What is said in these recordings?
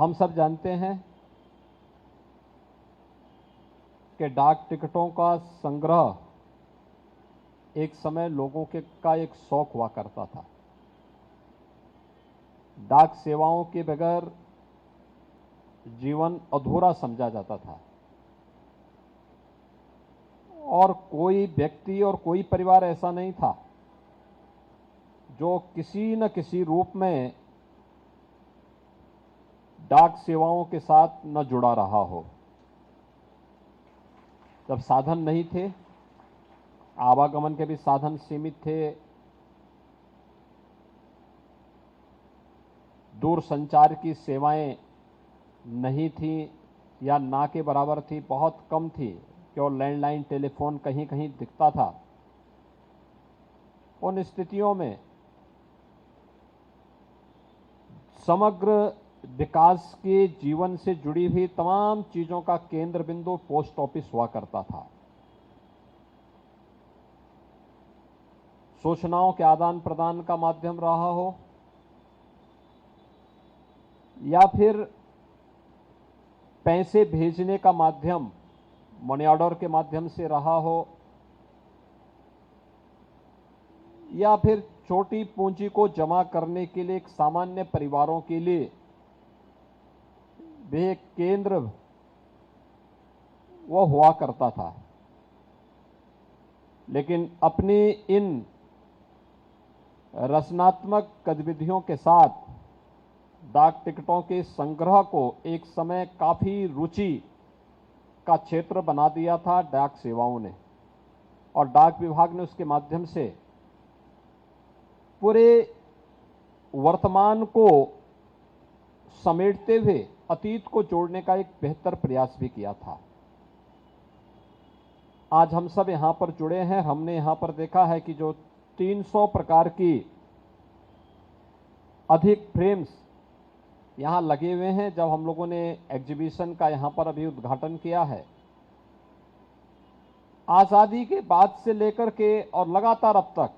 हम सब जानते हैं कि डाक टिकटों का संग्रह एक समय लोगों का एक शौक हुआ करता था। डाक सेवाओं के बगैर जीवन अधूरा समझा जाता था और कोई व्यक्ति और कोई परिवार ऐसा नहीं था जो किसी न किसी रूप में डाक सेवाओं के साथ न जुड़ा रहा हो। जब साधन नहीं थे, आवागमन के भी साधन सीमित थे, दूर संचार की सेवाएं नहीं थी या ना के बराबर थी, बहुत कम थी, केवल लैंडलाइन टेलीफोन कहीं कहीं दिखता था। उन स्थितियों में समग्र विकास के जीवन से जुड़ी हुई तमाम चीजों का केंद्र बिंदु पोस्ट ऑफिस हुआ करता था। सूचनाओं के आदान प्रदान का माध्यम रहा हो या फिर पैसे भेजने का माध्यम मनी ऑर्डर के माध्यम से रहा हो या फिर छोटी पूंजी को जमा करने के लिए एक सामान्य परिवारों के लिए वे केंद्र वो हुआ करता था। लेकिन अपनी इन रचनात्मक गतिविधियों के साथ डाक टिकटों के संग्रह को एक समय काफी रुचि का क्षेत्र बना दिया था डाक सेवाओं ने, और डाक विभाग ने उसके माध्यम से पूरे वर्तमान को समेटते हुए अतीत को जोड़ने का एक बेहतर प्रयास भी किया था। आज हम सब यहां पर जुड़े हैं। हमने यहां पर देखा है कि जो 300 प्रकार की अधिक फ्रेम्स यहां लगे हुए हैं, जब हम लोगों ने एग्जीबिशन का यहां पर अभी उद्घाटन किया है, आजादी के बाद से लेकर के और लगातार अब तक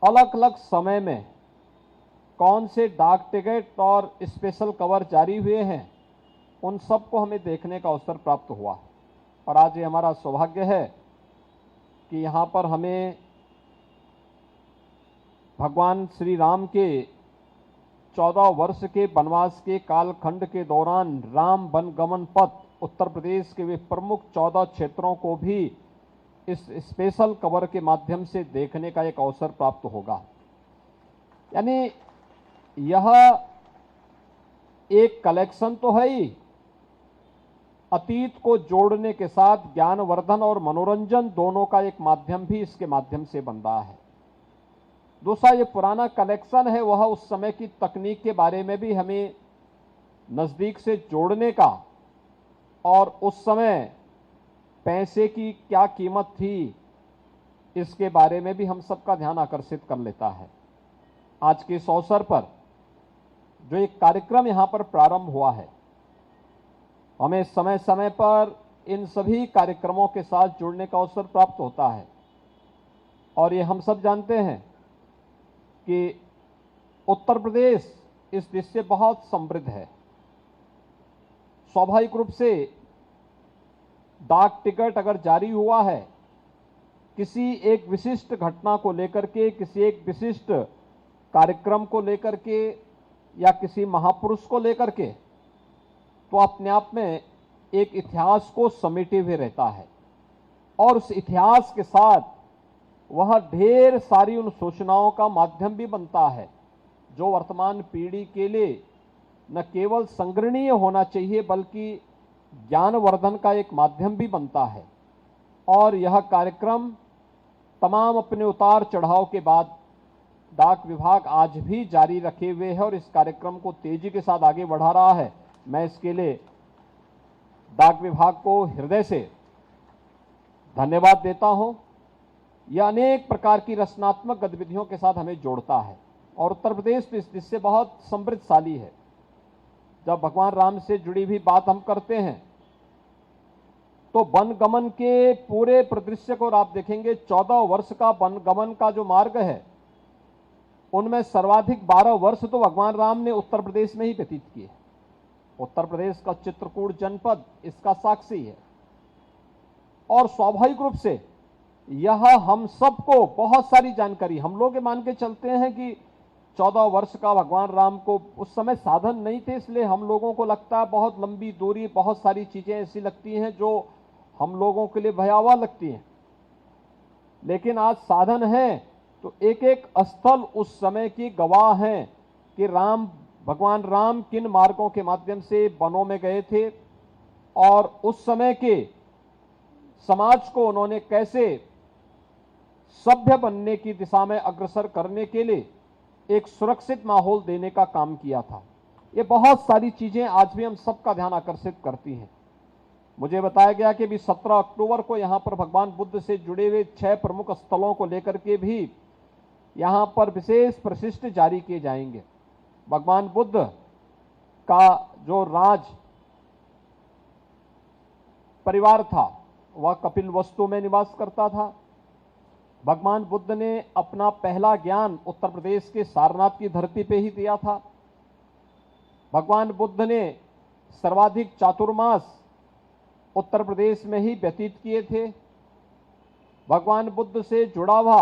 अलग अलग समय में कौन से डाक टिकट और स्पेशल कवर जारी हुए हैं, उन सबको हमें देखने का अवसर प्राप्त हुआ। और आज ये हमारा सौभाग्य है कि यहाँ पर हमें भगवान श्री राम के 14 वर्ष के वनवास के कालखंड के दौरान राम वनगमन पथ उत्तर प्रदेश के वे प्रमुख 14 क्षेत्रों को भी इस स्पेशल कवर के माध्यम से देखने का एक अवसर प्राप्त होगा। यानी यह एक कलेक्शन तो है ही, अतीत को जोड़ने के साथ ज्ञानवर्धन और मनोरंजन दोनों का एक माध्यम भी इसके माध्यम से बन रहा है। दूसरा, ये पुराना कलेक्शन है, वह उस समय की तकनीक के बारे में भी हमें नजदीक से जोड़ने का, और उस समय पैसे की क्या कीमत थी, इसके बारे में भी हम सबका ध्यान आकर्षित कर लेता है। आज के इस अवसर पर जो एक कार्यक्रम यहां पर प्रारंभ हुआ है, हमें समय समय पर इन सभी कार्यक्रमों के साथ जुड़ने का अवसर प्राप्त होता है। और ये हम सब जानते हैं कि उत्तर प्रदेश इस देश से बहुत समृद्ध है। स्वाभाविक रूप से डाक टिकट अगर जारी हुआ है किसी एक विशिष्ट घटना को लेकर के, किसी एक विशिष्ट कार्यक्रम को लेकर के या किसी महापुरुष को लेकर के, तो अपने आप में एक इतिहास को समेटे हुए रहता है। और उस इतिहास के साथ वह ढेर सारी उन सूचनाओं का माध्यम भी बनता है जो वर्तमान पीढ़ी के लिए न केवल संग्रहणीय होना चाहिए बल्कि ज्ञानवर्धन का एक माध्यम भी बनता है। और यह कार्यक्रम तमाम अपने उतार चढ़ाव के बाद डाक विभाग आज भी जारी रखे हुए है और इस कार्यक्रम को तेजी के साथ आगे बढ़ा रहा है। मैं इसके लिए डाक विभाग को हृदय से धन्यवाद देता हूं। यह अनेक प्रकार की रचनात्मक गतिविधियों के साथ हमें जोड़ता है और उत्तर प्रदेश तो इससे बहुत समृद्धशाली है। जब भगवान राम से जुड़ी हुई बात हम करते हैं तो वनगमन के पूरे परिदृश्य को आप देखेंगे, 14 वर्ष का वनगमन का जो मार्ग है उनमें सर्वाधिक 12 वर्ष तो भगवान राम ने उत्तर प्रदेश में ही व्यतीत किए। उत्तर प्रदेश का चित्रकूट जनपद इसका साक्षी है। और स्वाभाविक रूप से यह हम सबको बहुत सारी जानकारी, हम लोग ये मान के चलते हैं कि 14 वर्ष का भगवान राम को उस समय साधन नहीं थे, इसलिए हम लोगों को लगता है बहुत लंबी दूरी, बहुत सारी चीजें ऐसी लगती हैं जो हम लोगों के लिए भयावह लगती हैं। लेकिन आज साधन है तो एक एक स्थल उस समय की गवाह हैं कि भगवान राम किन मार्गों के माध्यम से वनों में गए थे और उस समय के समाज को उन्होंने कैसे सभ्य बनने की दिशा में अग्रसर करने के लिए एक सुरक्षित माहौल देने का काम किया था। ये बहुत सारी चीजें आज भी हम सबका ध्यान आकर्षित करती हैं। मुझे बताया गया कि भी 17 अक्टूबर को यहां पर भगवान बुद्ध से जुड़े हुए 6 प्रमुख स्थलों को लेकर के भी यहां पर विशेष प्रशिष्ट जारी किए जाएंगे। भगवान बुद्ध का जो राज परिवार था वह कपिलवस्तु में निवास करता था। भगवान बुद्ध ने अपना पहला ज्ञान उत्तर प्रदेश के सारनाथ की धरती पे ही दिया था। भगवान बुद्ध ने सर्वाधिक चातुर्मास उत्तर प्रदेश में ही व्यतीत किए थे। भगवान बुद्ध से जुड़ा हुआ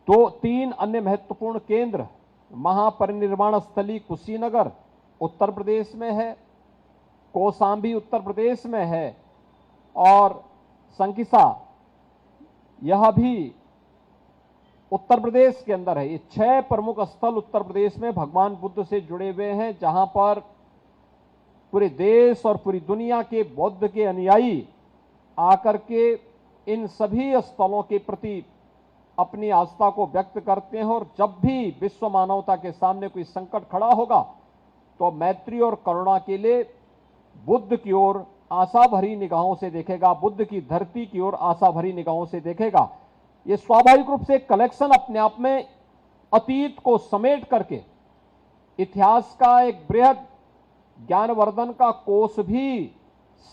3 अन्य महत्वपूर्ण केंद्र, महापरिनिर्वाण स्थली कुशीनगर उत्तर प्रदेश में है, कौशाम्बी उत्तर प्रदेश में है और संकिसा यह भी उत्तर प्रदेश के अंदर है। ये 6 प्रमुख स्थल उत्तर प्रदेश में भगवान बुद्ध से जुड़े हुए हैं, जहां पर पूरे देश और पूरी दुनिया के बौद्ध के अनुयायी आकर के इन सभी स्थलों के प्रति अपनी आस्था को व्यक्त करते हैं। और जब भी विश्व मानवता के सामने कोई संकट खड़ा होगा तो मैत्री और करुणा के लिए बुद्ध की ओर आशा भरी निगाहों से देखेगा, बुद्ध की धरती की ओर आशा भरी निगाहों से देखेगा। ये स्वाभाविक रूप से कलेक्शन अपने आप में अतीत को समेट करके इतिहास का एक बृहद ज्ञानवर्धन का कोष भी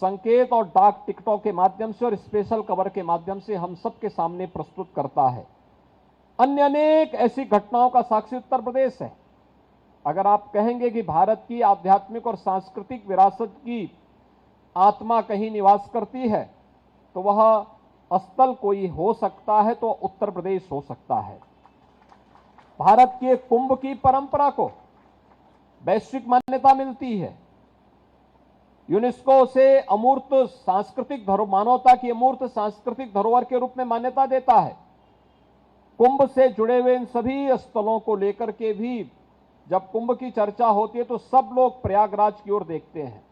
संकेत और डाक टिकटों के माध्यम से और स्पेशल कवर के माध्यम से हम सबके सामने प्रस्तुत करता है। अन्य अनेक ऐसी घटनाओं का साक्षी उत्तर प्रदेश है। अगर आप कहेंगे कि भारत की आध्यात्मिक और सांस्कृतिक विरासत की आत्मा कहीं निवास करती है तो वह स्थल कोई हो सकता है तो उत्तर प्रदेश हो सकता है। भारत के कुंभ की परंपरा को वैश्विक मान्यता मिलती है। यूनेस्को से अमूर्त सांस्कृतिक मानवता की अमूर्त सांस्कृतिक धरोहर के रूप में मान्यता देता है। कुंभ से जुड़े हुए इन सभी स्थलों को लेकर के भी जब कुंभ की चर्चा होती है तो सब लोग प्रयागराज की ओर देखते हैं।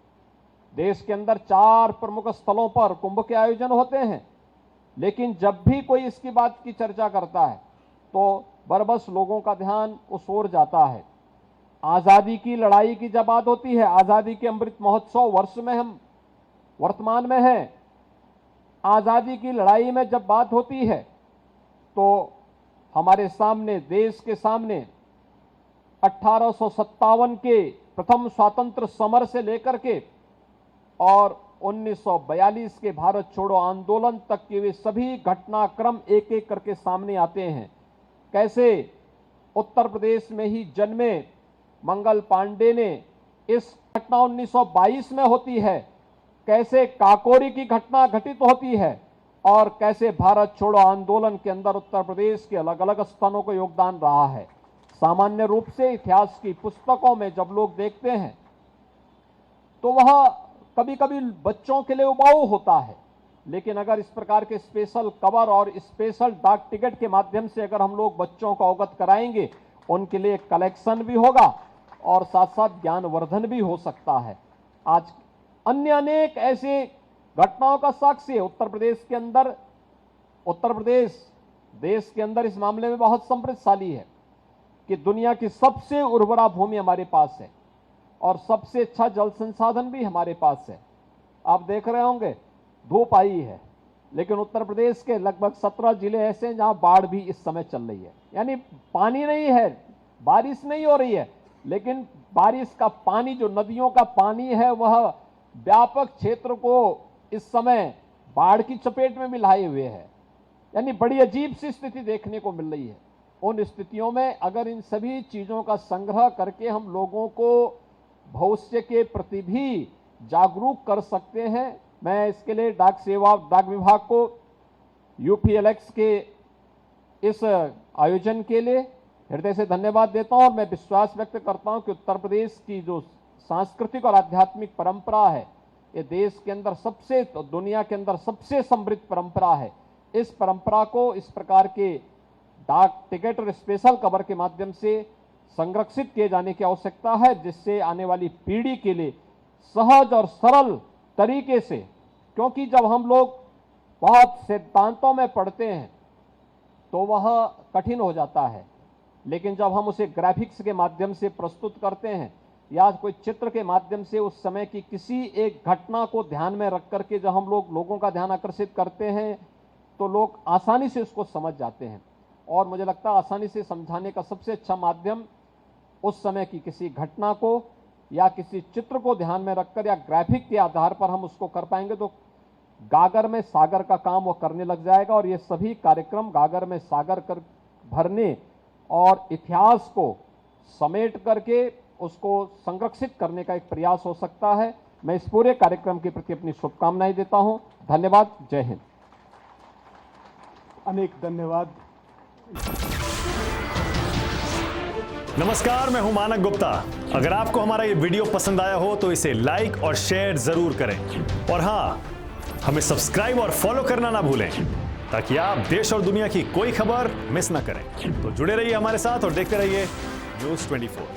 देश के अंदर 4 प्रमुख स्थलों पर कुंभ के आयोजन होते हैं, लेकिन जब भी कोई इसकी बात की चर्चा करता है तो बरबस लोगों का ध्यान उस ओर जाता है। आजादी की लड़ाई की जब बात होती है, आजादी के अमृत महोत्सव वर्ष में हम वर्तमान में हैं, आजादी की लड़ाई में जब बात होती है तो हमारे सामने, देश के सामने 1857 के प्रथम स्वातंत्र समर से लेकर के और 1942 के भारत छोड़ो आंदोलन तक के वे सभी घटनाक्रम एक एक करके सामने आते हैं। कैसे उत्तर प्रदेश में ही जन्मे मंगल पांडे ने इस घटना 1922 में होती है, कैसे काकोरी की घटना घटित होती है और कैसे भारत छोड़ो आंदोलन के अंदर उत्तर प्रदेश के अलग अलग स्थानों को योगदान रहा है। सामान्य रूप से इतिहास की पुस्तकों में जब लोग देखते हैं तो वह कभी कभी बच्चों के लिए उबाऊ होता है, लेकिन अगर इस प्रकार के स्पेशल कवर और स्पेशल डाक टिकट के माध्यम से अगर हम लोग बच्चों को अवगत कराएंगे, उनके लिए कलेक्शन भी होगा और साथ साथ ज्ञानवर्धन भी हो सकता है। आज अन्य अनेक ऐसे घटनाओं का साक्षी है उत्तर प्रदेश के अंदर। उत्तर प्रदेश देश के अंदर इस मामले में बहुत समृद्धशाली है कि दुनिया की सबसे उर्वरा भूमि हमारे पास है और सबसे अच्छा जल संसाधन भी हमारे पास है। आप देख रहे होंगे धूप आई है, लेकिन उत्तर प्रदेश के लगभग 17 जिले ऐसे हैं जहां बाढ़ भी इस समय चल रही है। यानी पानी नहीं है, बारिश नहीं हो रही है, लेकिन बारिश का पानी, जो नदियों का पानी है, वह व्यापक क्षेत्र को इस समय बाढ़ की चपेट में भी लाए हुए है। यानी बड़ी अजीब सी स्थिति देखने को मिल रही है। उन स्थितियों में अगर इन सभी चीजों का संग्रह करके हम लोगों को भविष्य के प्रति भी जागरूक कर सकते हैं, मैं इसके लिए डाक विभाग को यूपीएलएक्स के इस आयोजन के लिए हृदय से धन्यवाद देता हूं और मैं विश्वास व्यक्त करता हूं कि उत्तर प्रदेश की जो सांस्कृतिक और आध्यात्मिक परंपरा है, ये देश के अंदर दुनिया के अंदर सबसे समृद्ध परंपरा है। इस परंपरा को इस प्रकार के डाक टिकट और स्पेशल कवर के माध्यम से संरक्षित किए जाने की आवश्यकता है, जिससे आने वाली पीढ़ी के लिए सहज और सरल तरीके से, क्योंकि जब हम लोग बहुत सिद्धांतों में पढ़ते हैं तो वह कठिन हो जाता है, लेकिन जब हम उसे ग्राफिक्स के माध्यम से प्रस्तुत करते हैं या कोई चित्र के माध्यम से उस समय की किसी एक घटना को ध्यान में रख करके जब हम लोगों का ध्यान आकर्षित करते हैं तो लोग आसानी से उसको समझ जाते हैं। और मुझे लगता है आसानी से समझाने का सबसे अच्छा माध्यम उस समय की किसी घटना को या किसी चित्र को ध्यान में रखकर या ग्राफिक के आधार पर हम उसको कर पाएंगे तो गागर में सागर का काम वो करने लग जाएगा। और ये सभी कार्यक्रम गागर में सागर कर भरने और इतिहास को समेट करके उसको संरक्षित करने का एक प्रयास हो सकता है। मैं इस पूरे कार्यक्रम के प्रति अपनी शुभकामनाएं देता हूं। धन्यवाद। जय हिंद। अनेक धन्यवाद। नमस्कार, मैं हूं मानक गुप्ता। अगर आपको हमारा ये वीडियो पसंद आया हो तो इसे लाइक और शेयर जरूर करें और हां, हमें सब्सक्राइब और फॉलो करना ना भूलें ताकि आप देश और दुनिया की कोई खबर मिस ना करें। तो जुड़े रहिए हमारे साथ और देखते रहिए न्यूज़ 24।